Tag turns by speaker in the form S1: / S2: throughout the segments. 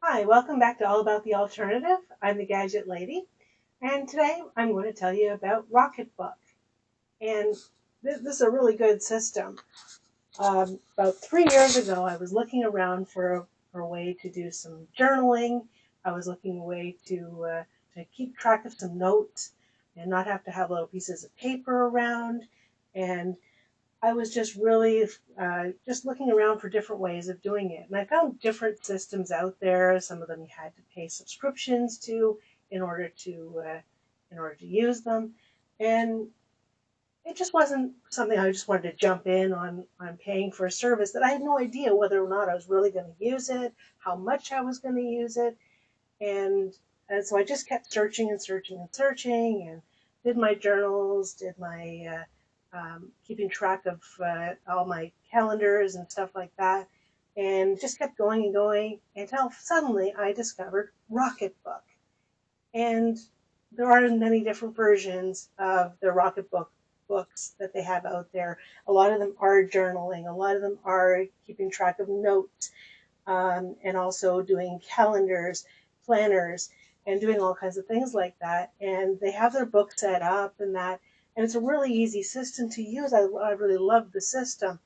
S1: Hi, welcome back to All About the Alternative. I'm the Gadget Lady, and today I'm going to tell you about Rocketbook. And this is a really good system. About 3 years ago, I was looking around for a way to do some journaling. I was looking a way to keep track of some notes and not have to have little pieces of paper around. And I was just really just looking around for different ways of doing it. And I found different systems out there. Some of them you had to pay subscriptions to in order to use them. And it just wasn't something I just wanted to jump in on paying for a service that I had no idea whether or not I was really going to use it, how much I was going to use it. And so I just kept searching and searching and searching and did my journals, did my keeping track of all my calendars and stuff like that, and just kept going and going until suddenly I discovered Rocketbook. And there are many different versions of the Rocketbook books that they have out there. A lot of them are journaling, a lot of them are keeping track of notes, and also doing calendars, planners, and doing all kinds of things like that. And they have their book set up and that, and it's a really easy system to use. I really love the system.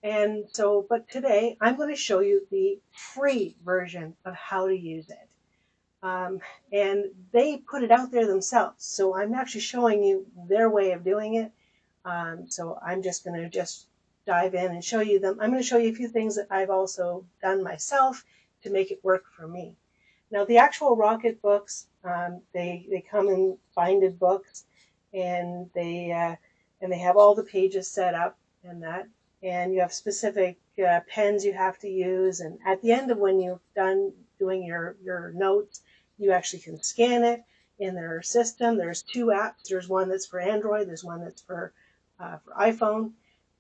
S1: And so, but today I'm going to show you the free version of how to use it. Um, and they put it out there themselves. So I'm actually showing you their way of doing it. So I'm just going to just dive in and show you them. I'm going to show you a few things that I've also done myself to make it work for me. Now the actual Rocket books, they come in binded books, and they have all the pages set up and that, and you have specific pens you have to use. And at the end of when you've done doing your notes, you actually can scan it in their system. There's two apps. There's one that's for Android. There's one that's for iPhone,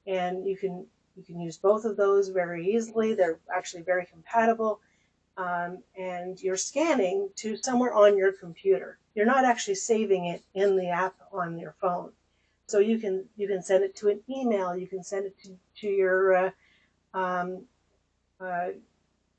S1: and you can use both of those very easily. They're actually very compatible, and you're scanning to somewhere on your computer. You're not actually saving it in the app on your phone. So you can send it to an email. You can send it to um, uh,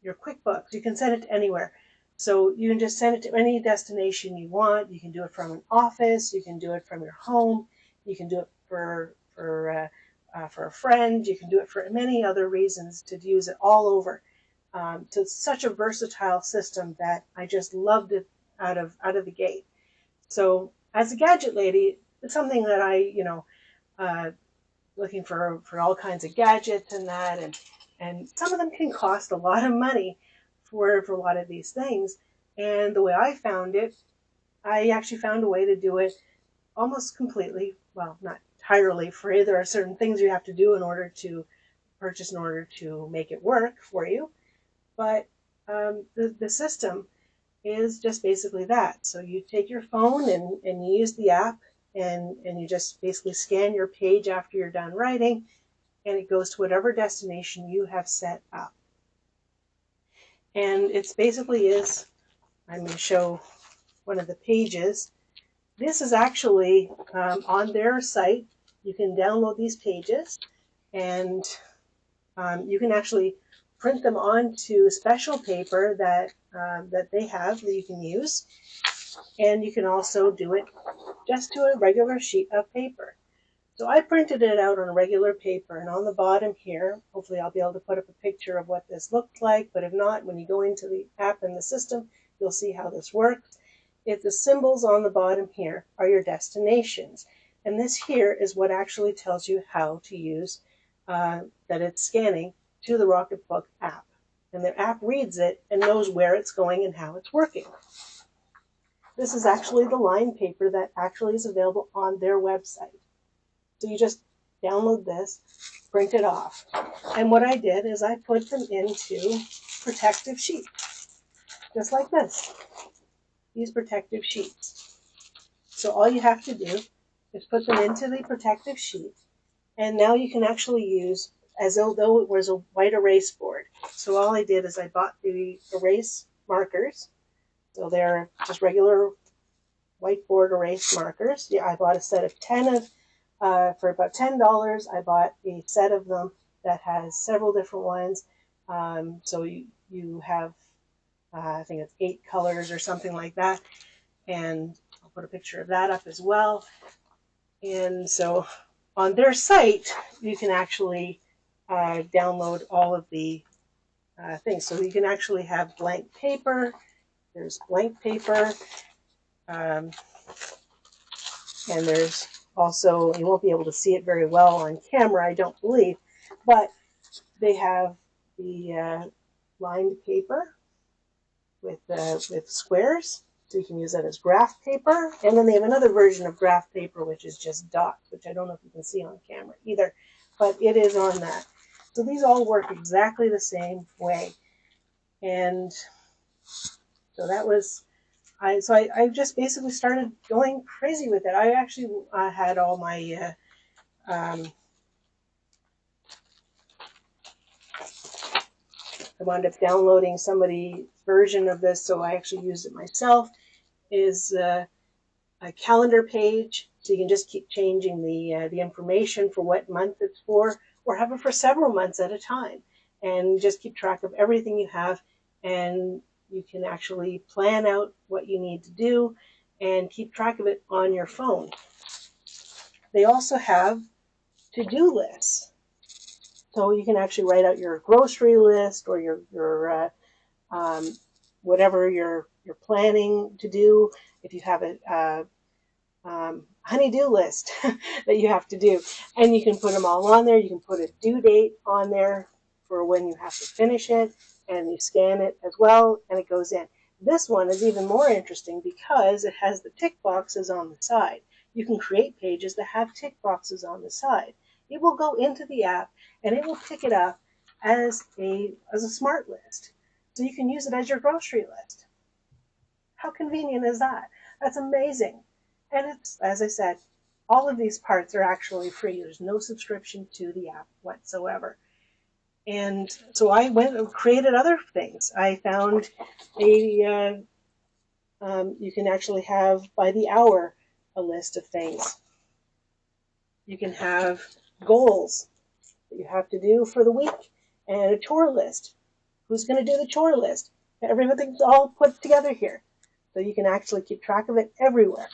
S1: your QuickBooks. You can send it to anywhere. So you can just send it to any destination you want. You can do it from an office. You can do it from your home. You can do it for a friend. You can do it for many other reasons to use it all over. So it's such a versatile system that I just loved it out of the gate. So as a gadget lady, it's something that uh, looking for all kinds of gadgets and that, and some of them can cost a lot of money for a lot of these things. And the way I found it, I actually found a way to do it almost completely, well, not entirely free. There are certain things you have to do in order to purchase in order to make it work for you. But the system is just basically that. So you take your phone and you use the app, and you just basically scan your page after you're done writing, and it goes to whatever destination you have set up. And it's basically is, I'm going to show one of the pages. This is actually on their site. You can download these pages, and you can actually print them onto special paper that they have that you can use, and you can also do it just to a regular sheet of paper. So I printed it out on regular paper, and on the bottom here, hopefully I'll be able to put up a picture of what this looked like, but if not, when you go into the app in the system, you'll see how this works. If the symbols on the bottom here are your destinations, and this here is what actually tells you how to use that it's scanning to the Rocketbook app. And the app reads it and knows where it's going and how it's working. This is actually the line paper that actually is available on their website. So you just download this, print it off. And what I did is I put them into protective sheets, just like this, these protective sheets. So all you have to do is put them into the protective sheet, and now you can actually use as though it was a white erase board. So all I did is I bought the erase markers. So they're just regular whiteboard erase markers. Yeah, I bought a set of 10 of for about $10. I bought a set of them that has several different ones. So you have I think it's 8 colors or something like that. And I'll put a picture of that up as well. And so on their site, you can actually download all of the things. So you can actually have blank paper. There's blank paper. Um, and there's also, you won't be able to see it very well on camera, I don't believe, but they have the lined paper with squares, so you can use that as graph paper. And then they have another version of graph paper, which is just dots, which I don't know if you can see on camera either, but it is on that. So these all work exactly the same way. And so that was, I just basically started going crazy with it. I actually had all my, I wound up downloading somebody's version of this, so I actually used it myself, is a calendar page, so you can just keep changing the information for what month it's for, or have it for several months at a time, and just keep track of everything you have, and you can actually plan out what you need to do and keep track of it on your phone. They also have to-do lists, so you can actually write out your grocery list or your whatever you're planning to do. If you have a honey-do list that you have to do, and you can put them all on there. You can put a due date on there for when you have to finish it, and you scan it as well, and it goes in. This one is even more interesting because it has the tick boxes on the side. You can create pages that have tick boxes on the side. It will go into the app and it will pick it up as a smart list. So you can use it as your grocery list. How convenient is that? That's amazing. And it's, as I said, all of these parts are actually free. There's no subscription to the app whatsoever. And so I went and created other things. I found you can actually have by the hour a list of things. You can have goals that you have to do for the week and a chore list. Who's going to do the chore list? Everything's all put together here. So you can actually keep track of it everywhere.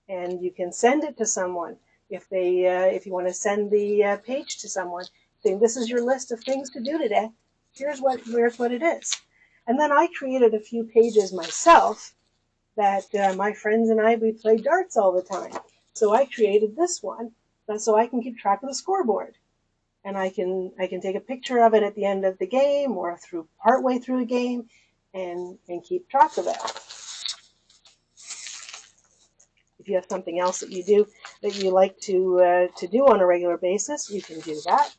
S1: And you can send it to someone if you want to send the page to someone, saying this is your list of things to do today. Here's what it is. And then I created a few pages myself that my friends and we play darts all the time. So I created this one so I can keep track of the scoreboard. And I can take a picture of it at the end of the game or partway through a game and keep track of it. If you have something else that you do that you like to do on a regular basis, you can do that.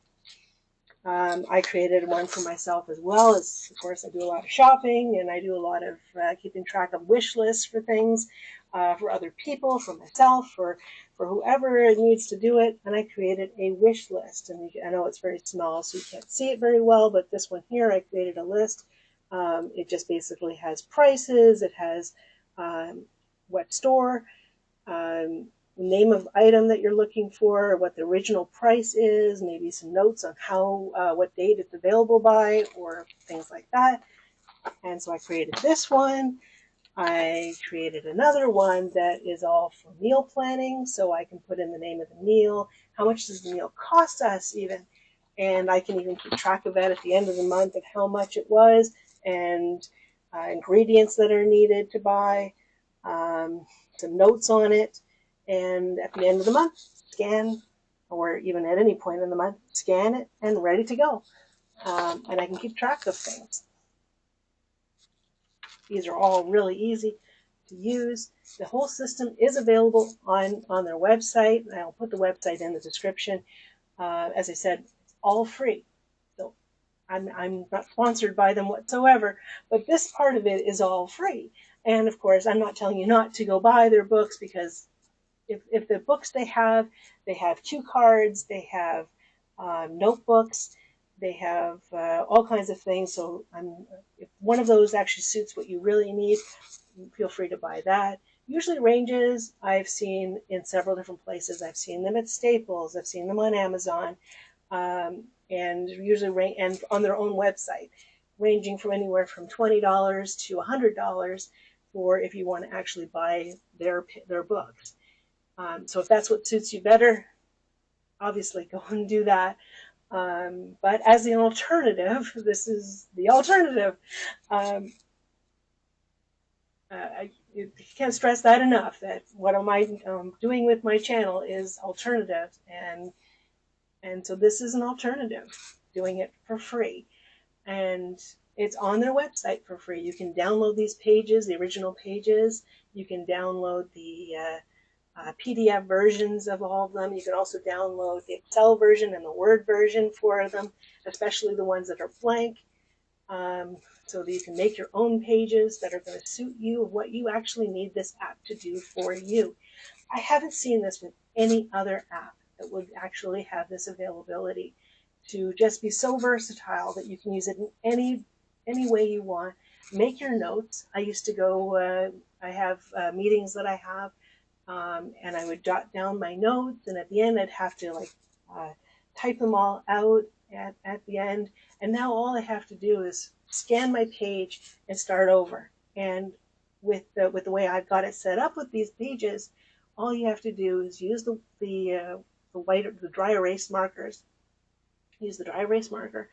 S1: I created one for myself as well. Of course, I do a lot of shopping and I do a lot of keeping track of wish lists for things, for other people, for myself, for whoever needs to do it. And I created a wish list. And I know it's very small, so you can't see it very well, but this one here, I created a list. It just basically has prices. It has what store, name of item that you're looking for, what the original price is, maybe some notes on what date it's available by, or things like that. And so I created this one. I created another one that is all for meal planning, so I can put in the name of the meal, how much does the meal cost us even, and I can even keep track of that at the end of the month of how much it was, and ingredients that are needed to buy, some notes on it, and at the end of the month, scan, or even at any point in the month, scan it and ready to go. And I can keep track of things. These are all really easy to use. The whole system is available on their website. I'll put the website in the description. As I said, it's all free. So I'm not sponsored by them whatsoever, but this part of it is all free. And of course, I'm not telling you not to go buy their books, because if the books they have cue cards, they have notebooks, they have all kinds of things. So if one of those actually suits what you really need, feel free to buy that. Usually ranges I've seen in several different places. I've seen them at Staples. I've seen them on Amazon, and usually and on their own website. ranging from anywhere from $20 to $100 for if you want to actually buy their books. So if that's what suits you better, obviously go and do that. But as an alternative, this is the alternative. Um, you can't stress that enough, that what am I doing with my channel is alternative. And so this is an alternative, doing it for free. And it's on their website for free. You can download these pages, the original pages. You can download the PDF versions of all of them. You can also download the Excel version and the Word version for them, especially the ones that are blank, so that you can make your own pages that are going to suit you, what you actually need this app to do for you. I haven't seen this with any other app that would actually have this availability to just be so versatile that you can use it in any way you want. Make your notes. I used to go, I have meetings that I have, and I would jot down my notes, and at the end I'd have to type them all out at the end. And now all I have to do is scan my page and start over. And with the way I've got it set up with these pages, all you have to do is use the dry erase markers. Use the dry erase marker,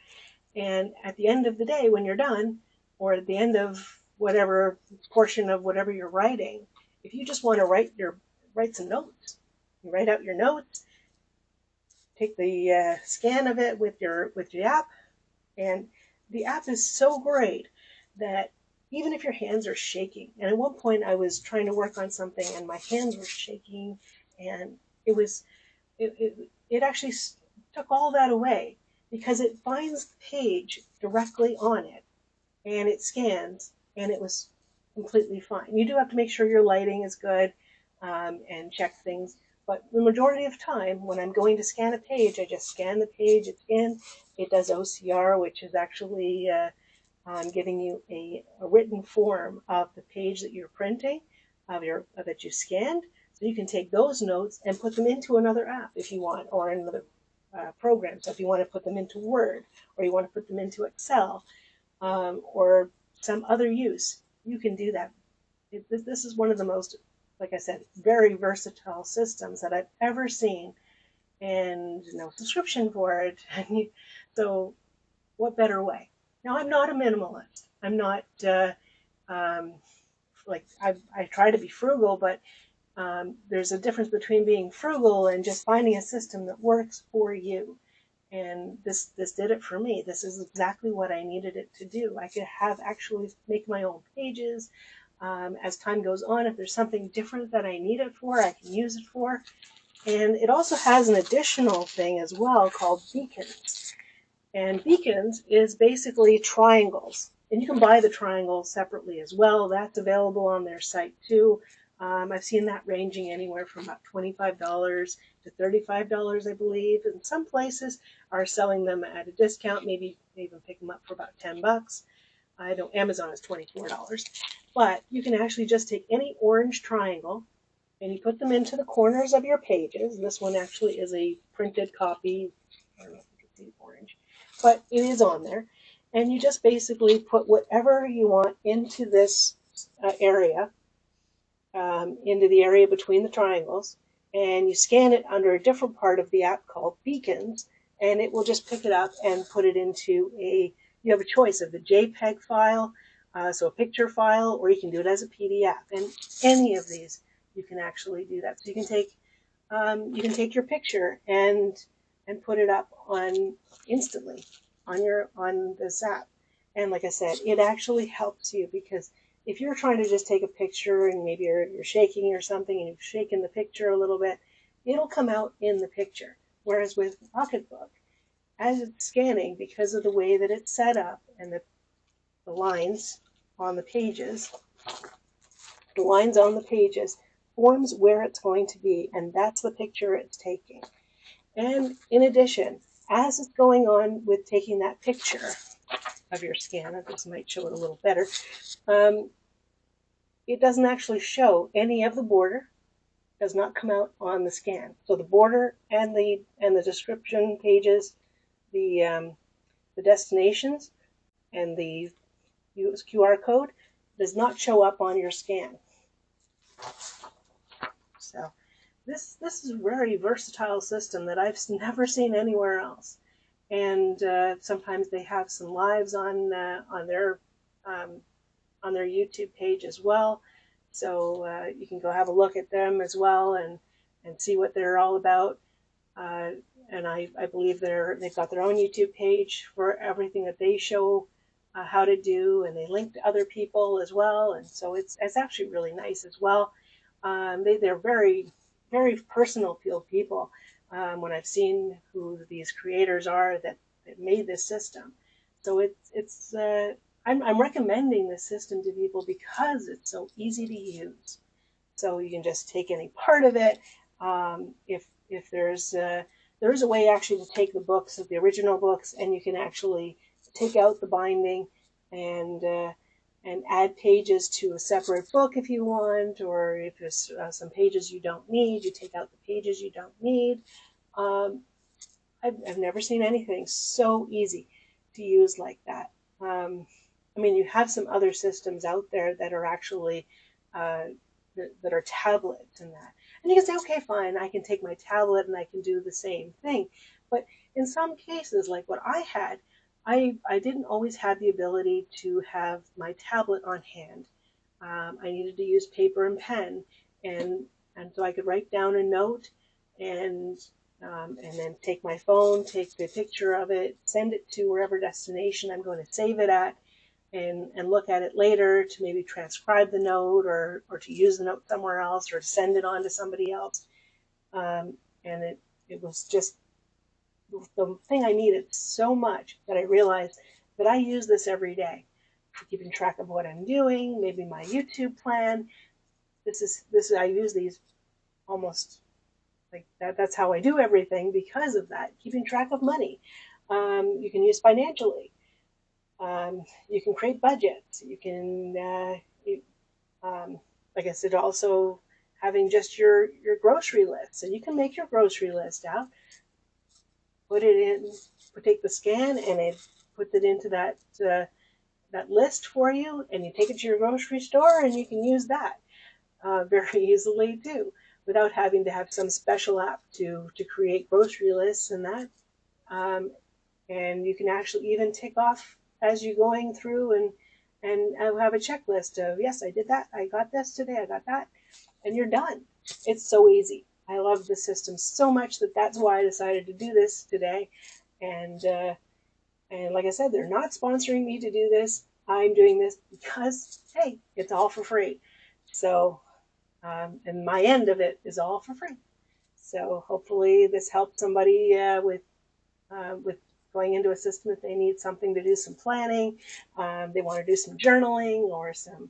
S1: and at the end of the day, when you're done, or at the end of whatever portion of whatever you're writing, if you just want to write some notes, you write out your notes, take the scan of it with the app, and the app is so great that even if your hands are shaking, and at one point I was trying to work on something and my hands were shaking, and it actually took all that away, because it finds the page directly on it and it scans, and it was completely fine. You do have to make sure your lighting is good, and check things. But the majority of time, when I'm going to scan a page, I just scan the page, it's in. It does OCR, which is actually giving you a written form of the page that you're printing, that you scanned. So you can take those notes and put them into another app if you want, or another program. So if you want to put them into Word, or you want to put them into Excel, or some other use, you can do that. This is one of the most, like I said, very versatile systems that I've ever seen, and no subscription for it. So what better way? Now, I'm not a minimalist. I'm not like I try to be frugal, but there's a difference between being frugal and just finding a system that works for you. And this did it for me. This is exactly what I needed it to do. I could actually make my own pages. As time goes on, if there's something different that I need it for, I can use it for. And it also has an additional thing as well called beacons. And beacons is basically triangles. And you can buy the triangles separately as well. That's available on their site too. I've seen that ranging anywhere from about $25 to $35, I believe. And some places are selling them at a discount. Maybe even pick them up for about $10. I know Amazon is $24. But you can actually just take any orange triangle and you put them into the corners of your pages. This one actually is a printed copy. I don't know if you can see orange, but it is on there. And you just basically put whatever you want into this area, into the area between the triangles, and you scan it under a different part of the app called Beacons, and it will just pick it up and put it into you have a choice of the JPEG file, so a picture file, or you can do it as a PDF. And any of these, you can actually do that. So you can take your picture and put it up instantly on this app. And like I said, it actually helps you, because if you're trying to just take a picture and maybe you're shaking or something and you've shaken the picture a little bit, it'll come out in the picture. Whereas with Rocketbook, as it's scanning, because of the way that it's set up and the lines on the pages, forms where it's going to be, and that's the picture it's taking. And in addition, as it's going on with taking that picture of your scanner, this might show it a little better, it doesn't actually show any of the border, does not come out on the scan. So the border and the description pages, the destinations, and the QR code does not show up on your scan. So this is a very versatile system that I've never seen anywhere else. And sometimes they have some lives on their YouTube page as well. So you can go have a look at them as well and see what they're all about. And I believe they've got their own YouTube page for everything that they show how to do, and they link to other people as well. And so it's actually really nice as well. They're very, very personal feel people when I've seen who these creators are that made this system. So I'm recommending this system to people because it's so easy to use. So you can just take any part of it. If there is a way actually to take the books, the original books, and you can actually take out the binding and add pages to a separate book if you want, or if there's some pages you don't need, you take out the pages you don't need. I've never seen anything so easy to use like that. I mean, you have some other systems out there that are actually that are tablets and that. And you can say, okay, fine, I can take my tablet and I can do the same thing. But in some cases, like what I had, I didn't always have the ability to have my tablet on hand. I needed to use paper and pen, and so I could write down a note and then take my phone, take the picture of it, send it to wherever destination I'm going to save it at, and look at it later to maybe transcribe the note or to use the note somewhere else or to send it on to somebody else. And it was just the thing I needed so much that I realized that I use this every day for keeping track of what I'm doing, maybe my YouTube plan. I use these almost like that. That's how I do everything because of that, keeping track of money. You can use financially. You can create budgets. You can, like I said, also having just your grocery list. So you can make your grocery list out, put it in, take the scan, and it puts it into that list for you, and you take it to your grocery store, and you can use that very easily too, without having to have some special app to create grocery lists and that. And you can actually even tick off as you're going through and have a checklist of, yes, I did that, I got this today, I got that, and you're done. It's so easy. I love the system so much that's why I decided to do this today. And like I said, they're not sponsoring me to do this. I'm doing this because, hey, it's all for free. So, and my end of it is all for free. So hopefully this helps somebody with going into a system if they need something to do some planning, they want to do some journaling or some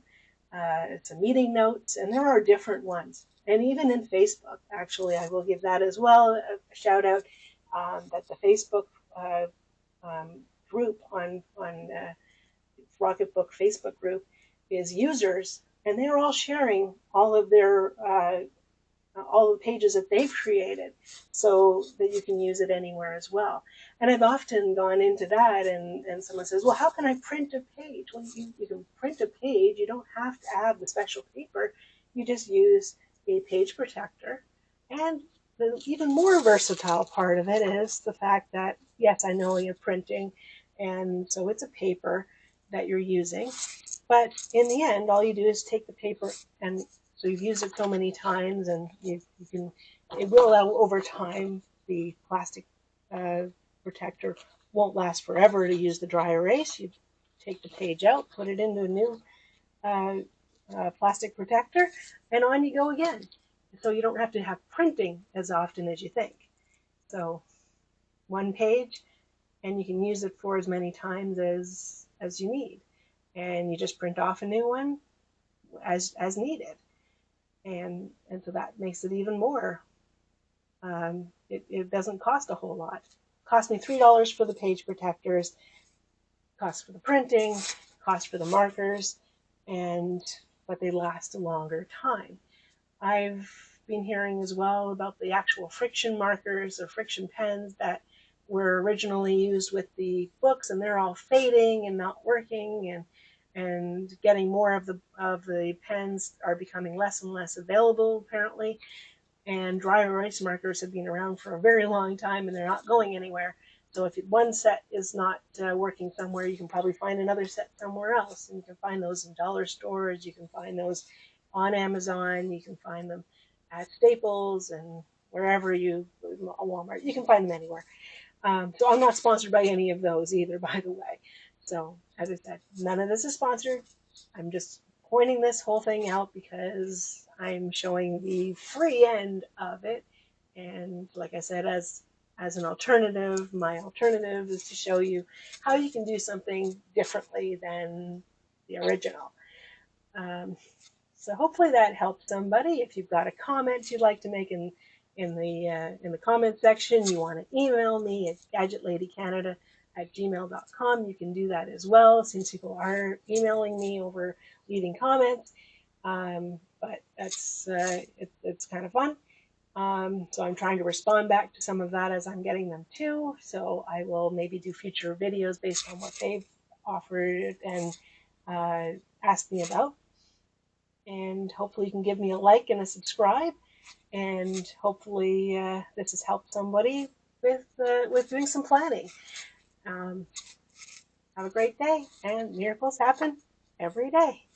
S1: meeting notes, and there are different ones. And even in Facebook, actually, I will give that as well a shout out that the Facebook group on Rocketbook Facebook group is users, and they're all sharing all of their all the pages that they've created so that you can use it anywhere as well. And I've often gone into that and someone says, well, how can I print a page? Well, you can print a page. You don't have to have the special paper. You just use a page protector. And the even more versatile part of it is the fact that, yes, I know you're printing, and so it's a paper that you're using. But in the end, all you do is take the paper, and so you've used it so many times, and you can, it will over time, the plastic protector won't last forever to use the dry erase. You take the page out, put it into a new plastic protector, and on you go again. So you don't have to have printing as often as you think. So one page, and you can use it for as many times as you need. And you just print off a new one as needed. And so that makes it even more. It doesn't cost a whole lot. It cost me $3 for the page protectors, cost for the printing, cost for the markers, but they last a longer time. I've been hearing as well about the actual friction markers or friction pens that were originally used with the books, and they're all fading and not working, and getting more of the pens are becoming less and less available apparently. And dry erase markers have been around for a very long time, and they're not going anywhere. So if one set is not working somewhere, you can probably find another set somewhere else, and you can find those in dollar stores. You can find those on Amazon. You can find them at Staples and wherever you, Walmart. You can find them anywhere. So I'm not sponsored by any of those either, by the way. So as I said, none of this is sponsored. I'm just pointing this whole thing out because I'm showing the free end of it. And like I said, as an alternative, my alternative is to show you how you can do something differently than the original. So hopefully that helps somebody. If you've got a comment you'd like to make in the comment section, you want to email me at gadgetladycanada@gmail.com. You can do that as well, since people are emailing me over leaving comments. But it's kind of fun. So I'm trying to respond back to some of that as I'm getting them too. So I will maybe do future videos based on what they've offered and asked me about. And hopefully you can give me a like and a subscribe, and hopefully this has helped somebody with doing some planning. Have a great day, and miracles happen every day.